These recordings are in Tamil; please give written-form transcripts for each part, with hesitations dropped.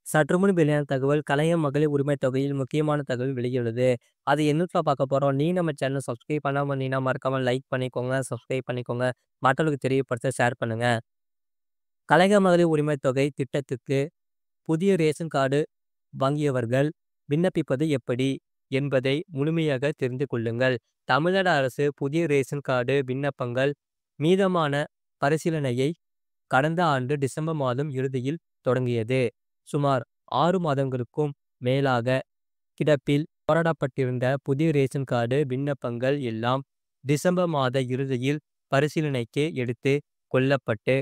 சற்றுமுன் வெளியான தகவல் கலைஞர் மகளிர் உரிமை தொகையில் முக்கியமான தகவல் வெளியுள்ளது. அது என்னத்துல பார்க்க போறோம். நீ நம்ம சேனல் சப்ஸ்கிரைப் பண்ணாம இருந்தீங்கன்னா மறக்காம லைக் பண்ணிக்கோங்க, சப்ஸ்கிரைப் பண்ணிக்கோங்க. மற்றவர்களுக்கு தெரியப்படுத்த ஷேர் பண்ணுங்க. கலைஞர் மகளிர் உரிமை தொகை திட்டத்துக்கு புதிய ரேஷன் கார்டு வாங்கியவர்கள் விண்ணப்பிப்பது எப்படி என்பதை முழுமையாக தெரிந்து கொள்ளுங்கள். தமிழ்நாடு அரசு புதிய ரேஷன் கார்டு விண்ணப்பங்கள் மீதமான பரிசீலனையை கடந்த ஆண்டு டிசம்பர் மாதம் இறுதியில் தொடங்கியது. சுமார் 6 மாதங்களுக்கும் மேலாக கிடப்பில் போராடப்பட்டிருந்த புதிய ரேஷன் கார்டு விண்ணப்பங்கள் எல்லாம் டிசம்பர் மாத இறுதியில் பரிசீலனைக்கு எடுத்து கொள்ளப்பட்டு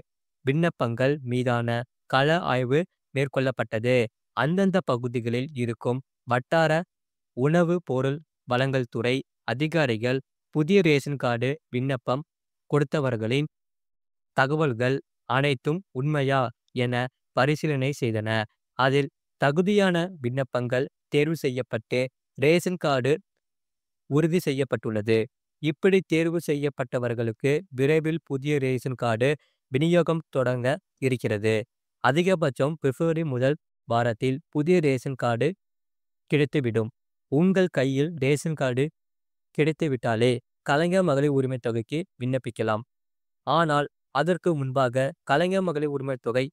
விண்ணப்பங்கள் மீதான கள ஆய்வு மேற்கொள்ளப்பட்டது. அந்தந்த பகுதிகளில் இருக்கும் வட்டார உணவு பொருள் வழங்கல் துறை அதிகாரிகள் புதிய ரேஷன் கார்டு விண்ணப்பம் கொடுத்தவர்களின் தகவல்கள் அனைத்தும் உண்மையா என பரிசீலனை செய்தனர். அதில் தகுதியான விண்ணப்பங்கள் தேர்வு செய்யப்பட்டு ரேஷன் கார்டு உறுதி செய்யப்பட்டுள்ளது. இப்படி தேர்வு செய்யப்பட்டவர்களுக்கு விரைவில் புதிய ரேஷன் கார்டு விநியோகம் தொடங்க இருக்கிறது. அதிகபட்சம் பிப்ரவரி முதல் வாரத்தில் புதிய ரேஷன் கார்டு கிடைத்துவிடும். உங்கள் கையில் ரேஷன் கார்டு கிடைத்துவிட்டாலே கலைஞர் மகளிர் உரிமை தொகைக்கு விண்ணப்பிக்கலாம். ஆனால் அதற்கு முன்பாக கலைஞர் மகளிர் உரிமை தொகை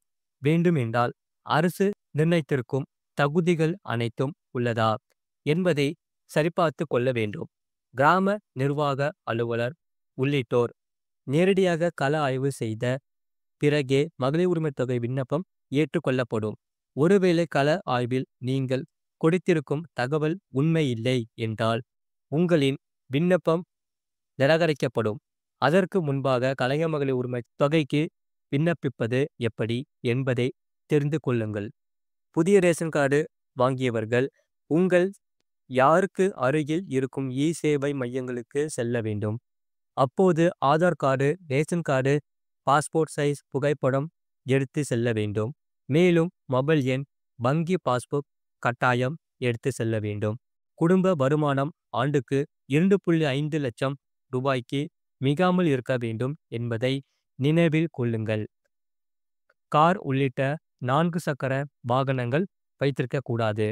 வேண்டும் என்றால் அரசு நிர்ணயித்திருக்கும் தகுதிகள் அனைத்தும் உள்ளதா என்பதை சரிபார்த்து கொள்ள வேண்டும். கிராம நிர்வாக அலுவலர் உள்ளிட்டோர் நேரடியாக கள ஆய்வு செய்த பிறகே மகளிர் உரிமை தொகை விண்ணப்பம் ஏற்றுக்கொள்ளப்படும். ஒருவேளை கள ஆய்வில் நீங்கள் கொடுத்திருக்கும் தகவல் உண்மை இல்லை என்றால் உங்களின் விண்ணப்பம் நிராகரிக்கப்படும். அதற்கு முன்பாக கலைஞர் மகளிர் உரிமை தொகைக்கு விண்ணப்பிப்பது எப்படி என்பதை தெரிந்து கொள்ளுங்கள். புதிய ரேஷன் கார்டு வாங்கியவர்கள் உங்கள் யாருக்கு அருகில் இருக்கும் சேவை மையங்களுக்கு செல்ல வேண்டும். அப்போது Aadhaar card, ration card, passport size புகைப்படம் எடுத்து செல்ல வேண்டும். மேலும் மொபைல் எண், வங்கி பாஸ்புக் கட்டாயம் எடுத்து செல்ல வேண்டும். குடும்ப வருமானம் ஆண்டுக்கு 2.5 லட்சம் ரூபாய்க்கு மிகாமல் இருக்க வேண்டும் என்பதை நினைவில் கொள்ளுங்கள். கார் உள்ளிட்ட 4 சக்கர வாகனங்கள் வைத்திருக்க கூடாது.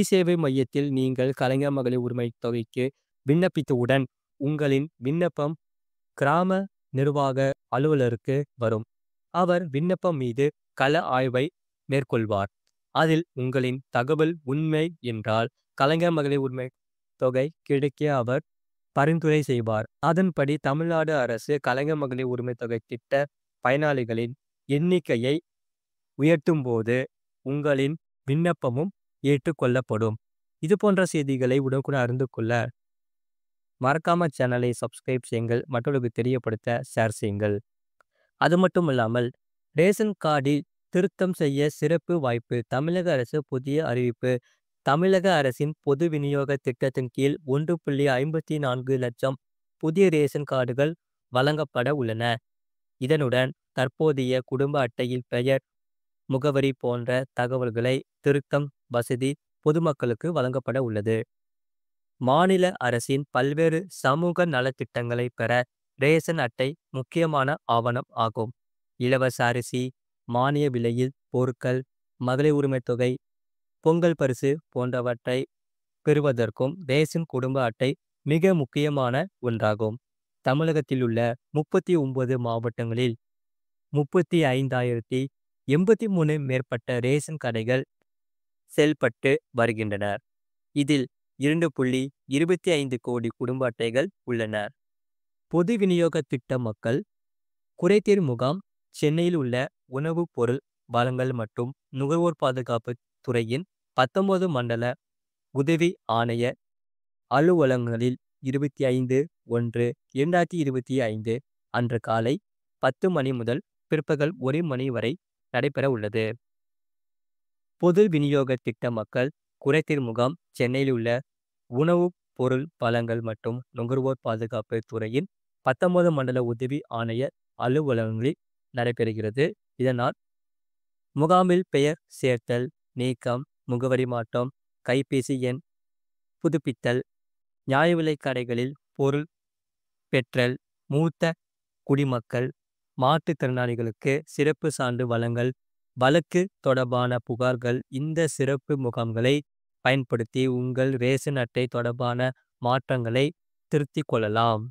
சேவை மையத்தில் நீங்கள் கலைஞர் மகளிர் உரிமை தொகைக்கு விண்ணப்பித்தவுடன் உங்களின் விண்ணப்பம் கிராம நிர்வாக அலுவலருக்கு வரும். அவர் விண்ணப்பம் மீது கள ஆய்வை மேற்கொள்வார். அதில் உங்களின் தகவல் உண்மை என்றால் கலைஞர் மகளிர் உரிமை தொகை கிடைக்க அவர் பரிந்துரை செய்வார். அதன்படி தமிழ்நாடு அரசு கலைஞர் மகளிர் உரிமை தொகை திட்ட பயனாளிகளின் எண்ணிக்கையை உயர்த்தும் போது உங்களின் விண்ணப்பமும் ஏற்றுக்கொள்ளப்படும். இது போன்ற செய்திகளை உடனுக்குடன் அறிந்து கொள்ள மறக்காம சேனலை சப்ஸ்கிரைப் செய்யுங்கள். மற்றவர்களுக்கு தெரியப்படுத்த ஷேர் செய்யுங்கள். அது மட்டும் இல்லாமல் ரேஷன் கார்டில் திருத்தம் செய்ய சிறப்பு வாய்ப்பு. தமிழக அரசு புதிய அறிவிப்பு. தமிழக அரசின் பொது விநியோக திட்டத்தின் கீழ் 1.54 லட்சம் புதிய ரேஷன் கார்டுகள் வழங்கப்பட உள்ளன. இதனுடன் தற்போதைய குடும்ப அட்டையில் பெயர், முகவரி போன்ற தகவல்களை திருத்தம் வசதி பொதுமக்களுக்கு வழங்கப்பட உள்ளது. மாநில அரசின் பல்வேறு சமூக நலத்திட்டங்களை பெற ரேஷன் அட்டை முக்கியமான ஆவணம் ஆகும். இலவச அரிசி, மானிய விலையில் பொருட்கள், மகளிர் உரிமை தொகை, பொங்கல் பரிசு போன்றவற்றை பெறுவதற்கும் ரேஷன் குடும்ப அட்டை மிக முக்கியமான ஒன்றாகும். தமிழகத்தில் உள்ள 39 மாவட்டங்களில் 35,083 மேற்பட்ட ரேஷன் கடைகள் செயல்பட்டு வருகின்றன. இதில் 2.25 கோடி குடும்ப அட்டைகள் உள்ளன. பொது விநியோக திட்ட மக்கள் குறைதீர் முகாம் சென்னையில் உள்ள உணவு பொருள் வழங்கல் மற்றும் நுகர்வோர் பாதுகாப்பு துறையின் 19 மண்டல உதவி ஆணைய அலுவலகங்களில் 25/1/2025 அன்று காலை 10 மணி முதல் பிற்பகல் 1 மணி வரை நடைபெற உள்ளது. பொது விநியோக திட்ட மக்கள் குறைதீர் முகாம் சென்னையில் உள்ள உணவு பொருள் வழங்கல் மற்றும் நுகர்வோர் பாதுகாப்பு துறையின் 19 மண்டல உதவி ஆணைய அலுவலகங்களில் நடைபெறுகிறது. இதனால் முகாமில் பெயர் சேர்த்தல், நீக்கம், முகவரி மாற்றம், கைபேசி எண் புதுப்பித்தல், நியாய விலைக் கடைகளில் பொருள் பெற்றல், மூத்த குடிமக்கள், மாற்றுத்திறனாளிகளுக்கு சிறப்பு சான்று வழங்கல் வழக்கு தொடர்பான புகார்கள் இந்த சிறப்பு முகாம்களை பயன்படுத்தி உங்கள் ரேஷன் அட்டை தொடர்பான மாற்றங்களை திருத்திக் கொள்ளலாம்.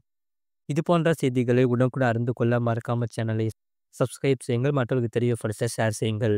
இது போன்ற செய்திகளை உடனுக்குடன் அறிந்து கொள்ள மறக்காம சேனலை சப்ஸ்கிரைப் செய்யுங்கள். மற்றவர்களுக்கு தெரியப்படுத்த ஷேர் செய்யுங்கள்.